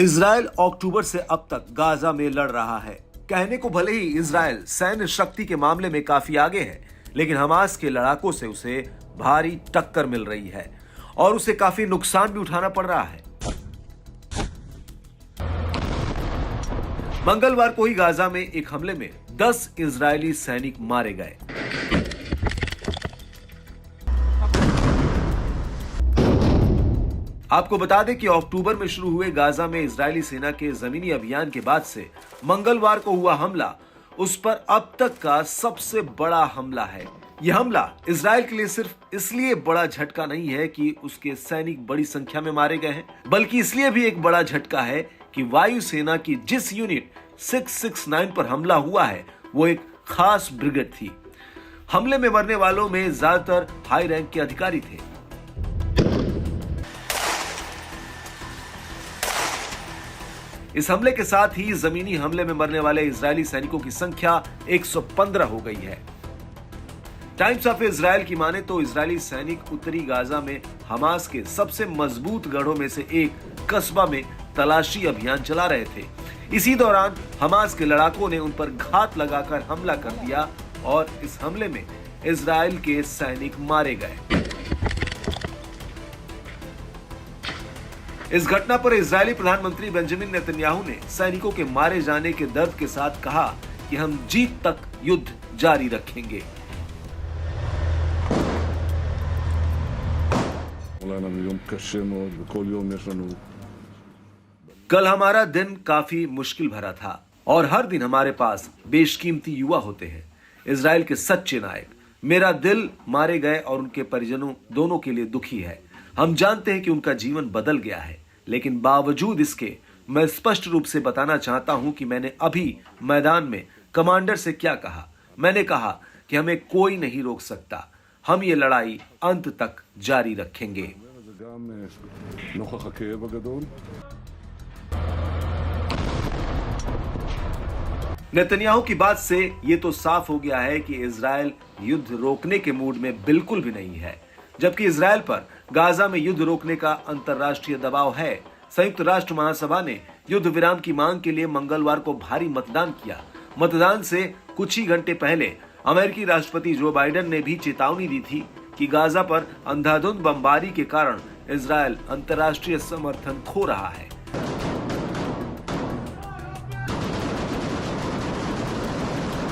Israel अक्टूबर से अब तक गाजा में लड़ रहा है। कहने को भले ही इजराइल सैन्य शक्ति के मामले में काफी आगे है, लेकिन हमास के लड़ाकों से उसे भारी टक्कर मिल रही है और उसे काफी नुकसान भी उठाना पड़ रहा है। मंगलवार को ही गाजा में एक हमले में 10 इजरायली सैनिक मारे गए। आपको बता दें कि अक्टूबर में शुरू हुए गाजा में इजरायली सेना के जमीनी अभियान के बाद से मंगलवार को हुआ हमला उस पर अब तक का सबसे बड़ा हमला है। यह हमला इजरायल के लिए सिर्फ इसलिए बड़ा झटका नहीं है कि उसके सैनिक बड़ी संख्या में मारे गए हैं, बल्कि इसलिए भी एक बड़ा झटका है कि वायुसेना की जिस यूनिट 669 पर हमला हुआ है वो एक खास ब्रिगेड थी। हमले में मरने वालों में ज्यादातर हाई रैंक के अधिकारी थे। इस हमले के साथ ही जमीनी हमले में मरने वाले इजरायली सैनिकों की संख्या 115 हो गई है। टाइम्स ऑफ इजरायल की माने तो इजरायली सैनिक उत्तरी गाजा में हमास के सबसे मजबूत गढ़ों में से एक कस्बा में तलाशी अभियान चला रहे थे। इसी दौरान हमास के लड़ाकों ने उन पर घात लगाकर हमला कर दिया और इस हमले में इजरायल के सैनिक मारे गए। इस घटना पर इजरायली प्रधानमंत्री बेंजामिन नेतन्याहू ने सैनिकों के मारे जाने के दर्द के साथ कहा कि हम जीत तक युद्ध जारी रखेंगे। कल हमारा दिन काफी मुश्किल भरा था और हर दिन हमारे पास बेशकीमती युवा होते हैं, इजरायल के सच्चे नायक। मेरा दिल मारे गए और उनके परिजनों दोनों के लिए दुखी है। हम जानते हैं कि उनका जीवन बदल गया है, लेकिन बावजूद इसके मैं स्पष्ट रूप से बताना चाहता हूं कि मैंने अभी मैदान में कमांडर से क्या कहा। मैंने कहा कि हमें कोई नहीं रोक सकता, हम ये लड़ाई अंत तक जारी रखेंगे। नेतन्याहू की बात से ये तो साफ हो गया है कि इजरायल युद्ध रोकने के मूड में बिल्कुल भी नहीं है, जबकि इजरायल पर गाजा में युद्ध रोकने का अंतर्राष्ट्रीय दबाव है। संयुक्त राष्ट्र महासभा ने युद्ध विराम की मांग के लिए मंगलवार को भारी मतदान किया। मतदान से कुछ ही घंटे पहले अमेरिकी राष्ट्रपति जो बाइडेन ने भी चेतावनी दी थी कि गाजा पर अंधाधुंध बमबारी के कारण इजरायल अंतर्राष्ट्रीय समर्थन खो रहा है।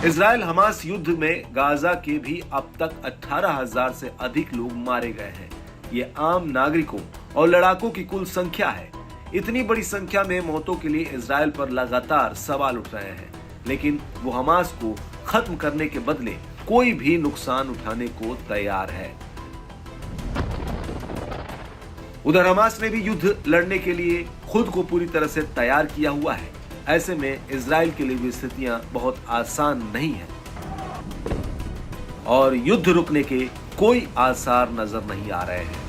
इजरायल हमास युद्ध में गाजा के भी अब तक 18,000 से अधिक लोग मारे गए हैं। ये आम नागरिकों और लड़ाकों की कुल संख्या है। इतनी बड़ी संख्या में मौतों के लिए इजरायल पर लगातार सवाल उठ रहे हैं, लेकिन वो हमास को खत्म करने के बदले कोई भी नुकसान उठाने को तैयार है। उधर हमास ने भी युद्ध लड़ने के लिए खुद को पूरी तरह से तैयार किया हुआ है। ऐसे में इजरायल के लिए भी स्थितियां बहुत आसान नहीं है और युद्ध रुकने के कोई आसार नजर नहीं आ रहे हैं।